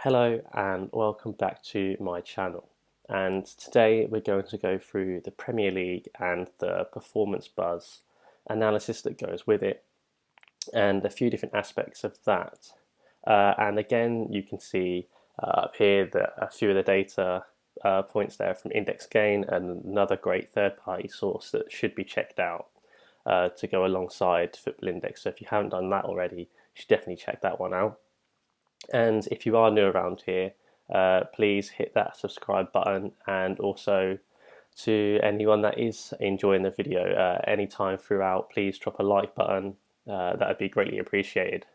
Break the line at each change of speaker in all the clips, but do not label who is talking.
Hello and welcome back to my channel. And today we're going to go through the Premier League and the performance buzz analysis that goes with it, and a few different aspects of that. And again, you can see up here that a few of the data points there from Index Gain, and another great third-party source that should be checked out to go alongside Football Index. So if you haven't done that already, you should definitely check that one out. And if you are new around here, please hit that subscribe button, and also to anyone that is enjoying the video anytime throughout, please drop a like button. That would be greatly appreciated.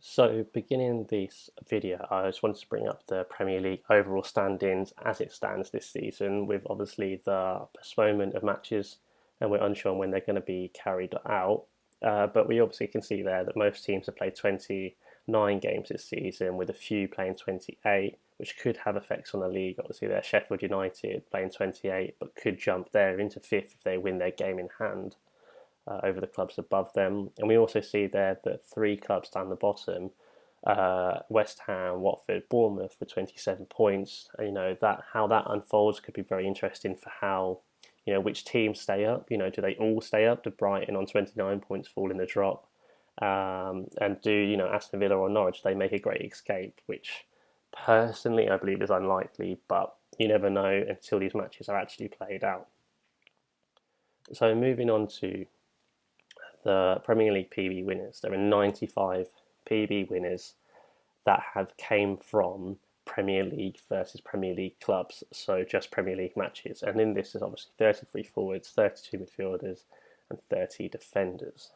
So beginning this video, I just wanted to bring up the Premier League overall standings as it stands this season, with obviously the postponement of matches, and we're unsure when they're going to be carried out. But we obviously can see there that most teams have played 29 games this season, with a few playing 28, which could have effects on the league. Obviously, they're Sheffield United playing 28, but could jump there into fifth if they win their game in hand over the clubs above them. And we also see there that three clubs down the bottom, West Ham, Watford, Bournemouth, with 27 points. And, that how that unfolds could be very interesting for how, which teams stay up. Do they all stay up? Do Brighton on 29 points fall in the drop? And do Aston Villa or Norwich, they make a great escape, which personally I believe is unlikely, but you never know until these matches are actually played out. So moving on to the Premier League PB winners, there are 95 PB winners that have came from Premier League versus Premier League clubs, so just Premier League matches. And in this is obviously 33 forwards, 32 midfielders, and 30 defenders.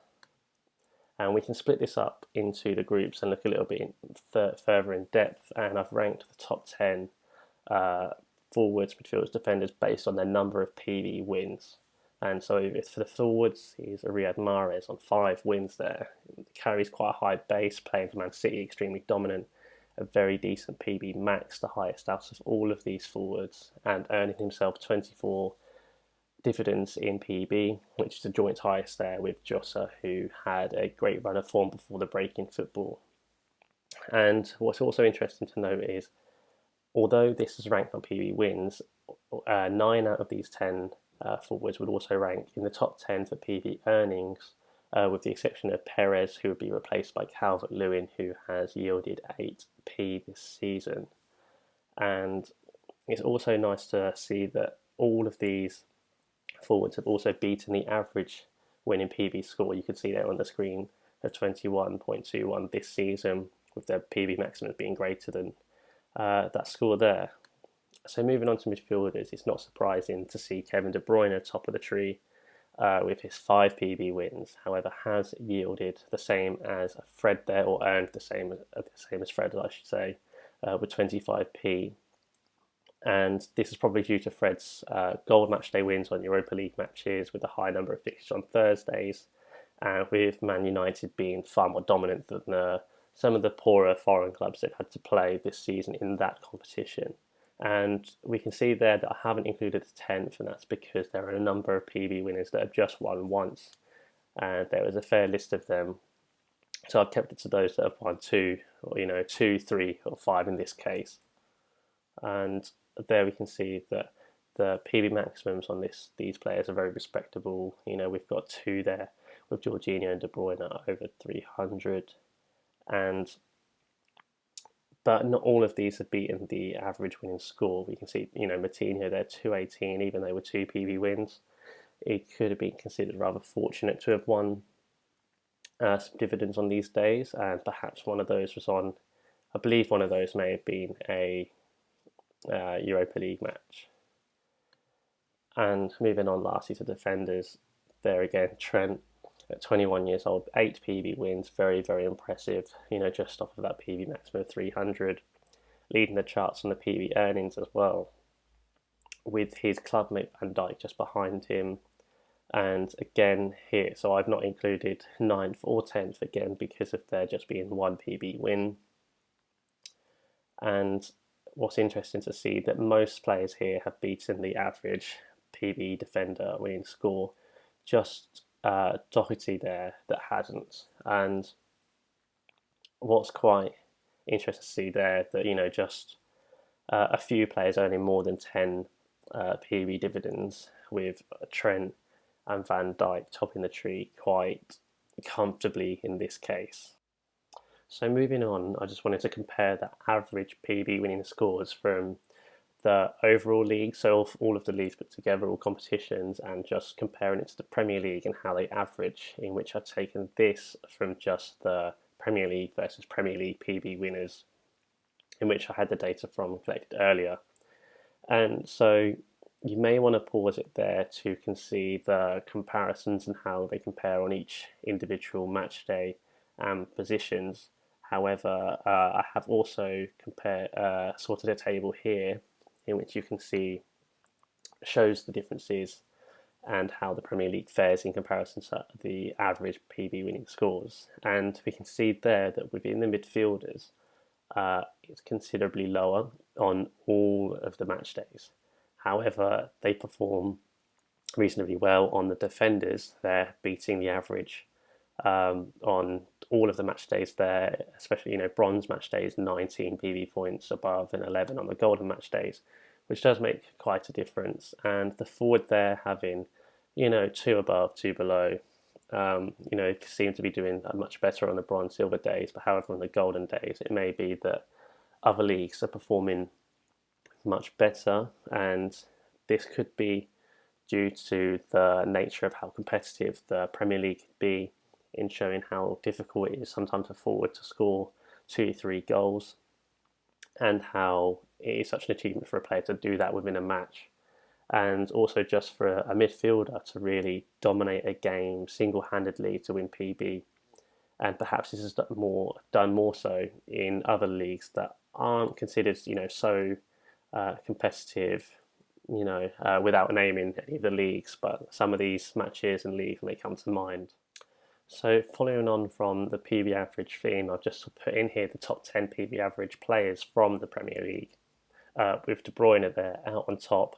And we can split this up into the groups and look a little bit further in depth. And I've ranked the top 10 forwards, midfielders, defenders based on their number of PB wins. And so for the forwards, he's Riyad Mahrez on 5 wins there. Carries quite a high base, playing for Man City, extremely dominant. A very decent PB max, the highest out of all of these forwards, and earning himself 24 dividends in PB, which is the joint highest there with Jota, who had a great run of form before the break in football. And what's also interesting to note is, although this is ranked on PB wins, 9 out of these 10 forwards would also rank in the top 10 for PB earnings, with the exception of Perez, who would be replaced by Calvert-Lewin, who has yielded 8p this season. And it's also nice to see that all of these forwards have also beaten the average winning PB score. You can see there on the screen of 21.21 this season, with their PB maximum being greater than that score there. So moving on to midfielders, it's not surprising to see Kevin De Bruyne top of the tree with his 5 PB wins. However, has yielded the same as Fred there, or earned the same as Fred, I should say, with 25p. And this is probably due to Fred's gold matchday wins on Europa League matches, with a high number of fixtures on Thursdays, and with Man United being far more dominant than some of the poorer foreign clubs they've had to play this season in that competition. And we can see there that I haven't included the 10th, and that's because there are a number of PB winners that have just won once, and there is a fair list of them. So I've kept it to those that have won 2, or 2, 3, or 5 in this case. And there we can see that the PB maximums on these players are very respectable. We've got 2 there with Jorginho and De Bruyne over 300, but not all of these have beaten the average winning score. We can see, Moutinho there 218, even though with 2 PB wins. It could have been considered rather fortunate to have won some dividends on these days, and perhaps one of those was on, I believe one of those may have been a Europa League match. And moving on lastly to defenders, there again, Trent at 21 years old, 8 PB wins, very, very impressive, just off of that PB maximum of 300, leading the charts on the PB earnings as well, with his clubmate Van Dijk just behind him. And again here, so I've not included 9th or 10th again because of there just being 1 PB win. And what's interesting to see that most players here have beaten the average PB defender winning score, just Doherty there that hasn't. And what's quite interesting to see there that, just a few players earning more than 10 PB dividends, with Trent and Van Dijk topping the tree quite comfortably in this case. So moving on, I just wanted to compare the average PB winning scores from the overall league, so all of the leagues put together, all competitions, and just comparing it to the Premier League and how they average, in which I've taken this from just the Premier League versus Premier League PB winners, in which I had the data from collected earlier. And so you may want to pause it there to see the comparisons and how they compare on each individual match day and positions. However, I have also sorted a table here in which you can see shows the differences and how the Premier League fares in comparison to the average PB winning scores. And we can see there that within the midfielders, it's considerably lower on all of the match days. However, they perform reasonably well on the defenders. They're beating the average on all of the match days there, especially bronze match days, 19 PB points above and 11 on the golden match days, which does make quite a difference. And the forward there having 2 above, 2 below, seem to be doing much better on the bronze silver days. But however, on the golden days, it may be that other leagues are performing much better, and this could be due to the nature of how competitive the Premier League can be in showing how difficult it is sometimes for forward to score 2-3 goals, and how it is such an achievement for a player to do that within a match. And also just for a midfielder to really dominate a game single-handedly to win PB. And perhaps this is done more so in other leagues that aren't considered, so competitive, without naming any of the leagues, but some of these matches and leagues may come to mind. So following on from the PB average theme, I've just put in here the top 10 PB average players from the Premier League, with De Bruyne there out on top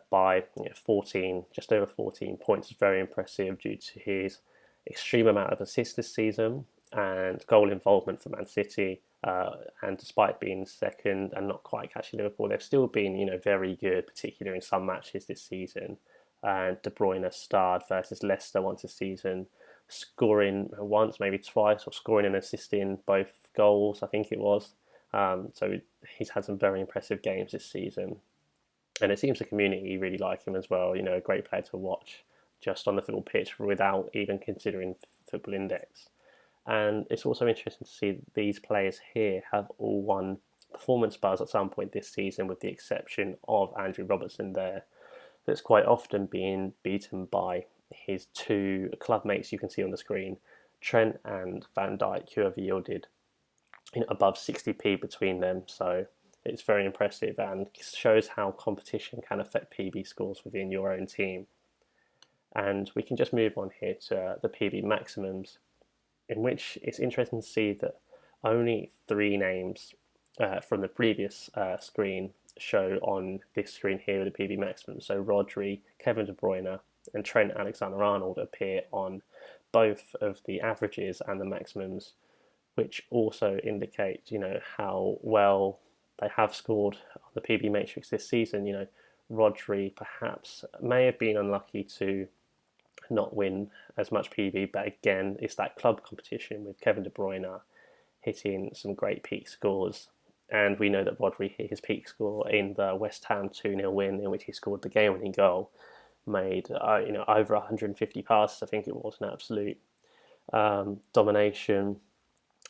by 14, just over 14 points. Very impressive due to his extreme amount of assists this season and goal involvement for Man City. And despite being second and not quite catching Liverpool, they've still been very good, particularly in some matches this season. And De Bruyne starred versus Leicester once a season, scoring once, maybe twice, or scoring and assisting both goals, I think it was. So he's had some very impressive games this season. And it seems the community really like him as well. A great player to watch just on the football pitch without even considering Football Index. And it's also interesting to see these players here have all won performance bars at some point this season, with the exception of Andrew Robertson there, that's quite often being beaten by his 2 club mates you can see on the screen, Trent and Van Dijk, who have yielded above 60p between them. So it's very impressive and shows how competition can affect PB scores within your own team. And we can just move on here to the PB maximums, in which it's interesting to see that only 3 names from the previous screen show on this screen here with the PB maximum. So Rodri, Kevin De Bruyne, and Trent Alexander-Arnold appear on both of the averages and the maximums, which also indicate, how well they have scored on the PB matrix this season. Rodri perhaps may have been unlucky to not win as much PB, but again, it's that club competition with Kevin De Bruyne hitting some great peak scores. And we know that Rodri hit his peak score in the West Ham 2-0 win, in which he scored the game-winning goal, made over 150 passes, I think it was, an absolute domination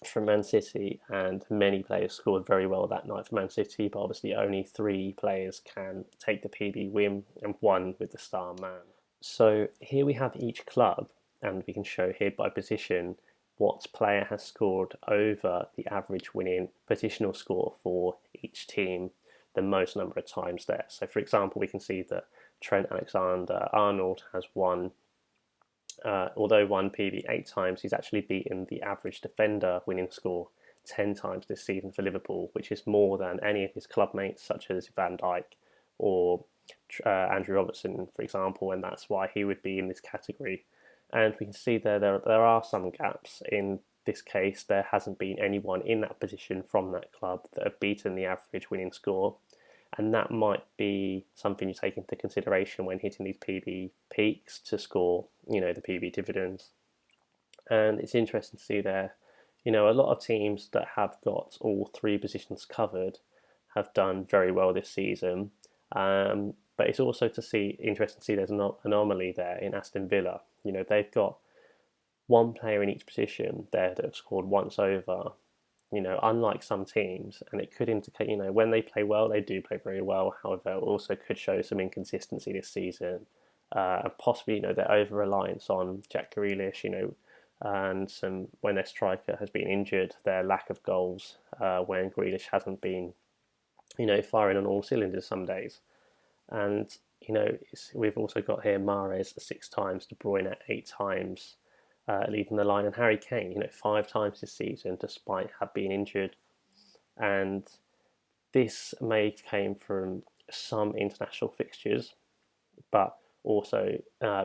from Man City, and many players scored very well that night for Man City, but obviously only 3 players can take the PB win, and 1 with the star man. So here we have each club, and we can show here by position what player has scored over the average winning positional score for each team the most number of times there. So for example, we can see that Trent Alexander-Arnold has won, although won PB 8 times, he's actually beaten the average defender winning score 10 times this season for Liverpool, which is more than any of his club mates such as Van Dijk or Andrew Robertson, for example, and that's why he would be in this category. And we can see there are some gaps in this case, there hasn't been anyone in that position from that club that have beaten the average winning score. And that might be something you take into consideration when hitting these PB peaks to score, the PB dividends. And it's interesting to see there, a lot of teams that have got all three positions covered have done very well this season. But it's also interesting to see there's an anomaly there in Aston Villa. They've got one player in each position there that have scored once over, unlike some teams. And it could indicate, when they play well, they do play very well. However, it also could show some inconsistency this season. And possibly, their over reliance on Jack Grealish, and when their striker has been injured, their lack of goals when Grealish hasn't been, firing on all cylinders some days. And we've also got here Mahrez 6 times, De Bruyne 8 times, leading the line, and Harry Kane, 5 times this season, despite have been injured. And this may came from some international fixtures, but also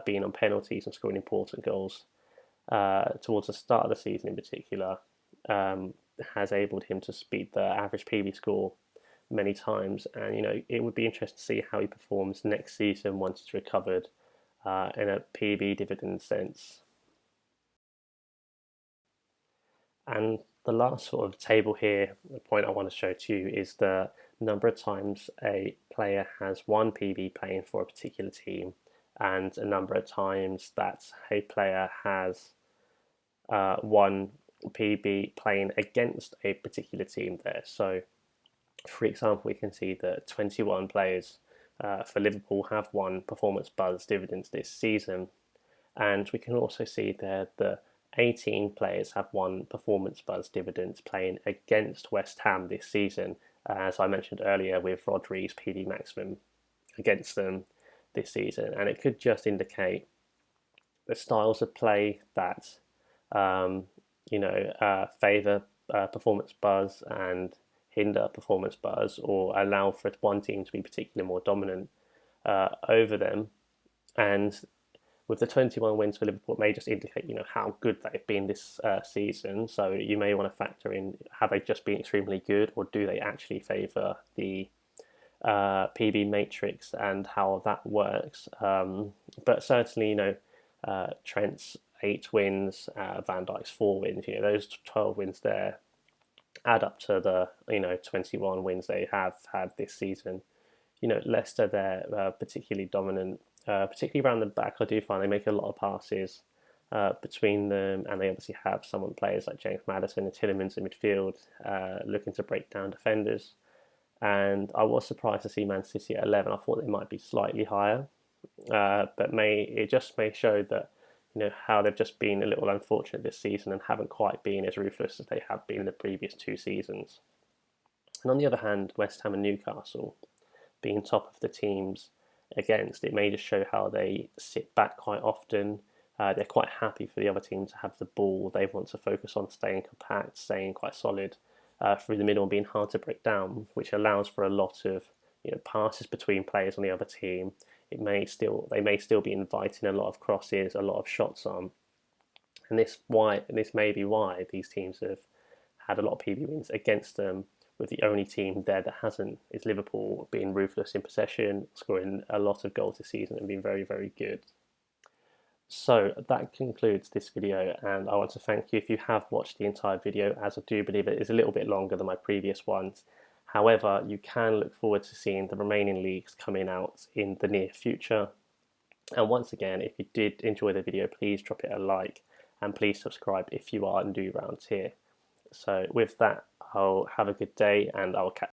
being on penalties and scoring important goals towards the start of the season in particular, has enabled him to beat the average PB score many times. And it would be interesting to see how he performs next season once he's recovered in a PB dividend sense. And the last sort of table here, the point I want to show to you, is the number of times a player has won PB playing for a particular team, and a number of times that a player has won PB playing against a particular team there. So, for example, we can see that 21 players for Liverpool have won Performance Buzz dividends this season. And we can also see there that 18 players have won Performance Buzz dividends playing against West Ham this season, as I mentioned earlier, with Rodri's PD maximum against them this season. And it could just indicate the styles of play that favour Performance Buzz and hinder Performance Buzz, or allow for one team to be particularly more dominant over them. And with the 21 wins for Liverpool, it may just indicate, how good they've been this season. So you may want to factor in, have they just been extremely good, or do they actually favour the PB matrix and how that works? But certainly, Trent's 8 wins, Van Dijk's 4 wins, those 12 wins there add up to the 21 wins they have had this season. Leicester, they're particularly dominant, particularly around the back. I do find they make a lot of passes between them, and they obviously have players like James Maddison and Tielemans in midfield looking to break down defenders. And I was surprised to see Man City at 11. I thought they might be slightly higher, but it just may show that how they've just been a little unfortunate this season and haven't quite been as ruthless as they have been in the previous 2 seasons. And on the other hand, West Ham and Newcastle, being top of the teams against, it may just show how they sit back quite often. They're quite happy for the other team to have the ball. They want to focus on staying compact, staying quite solid through the middle and being hard to break down, which allows for a lot of passes between players on the other team. They may still be inviting a lot of crosses, a lot of shots on, and this may be why these teams have had a lot of PB wins against them, with the only team there that hasn't is Liverpool, being ruthless in possession, scoring a lot of goals this season and being very, very good. So that concludes this video, and I want to thank you if you have watched the entire video, as I do believe it is a little bit longer than my previous ones. However, you can look forward to seeing the remaining leagues coming out in the near future. And once again, if you did enjoy the video, please drop it a like, and please subscribe if you are new around here. So with that, I'll have a good day, and I'll catch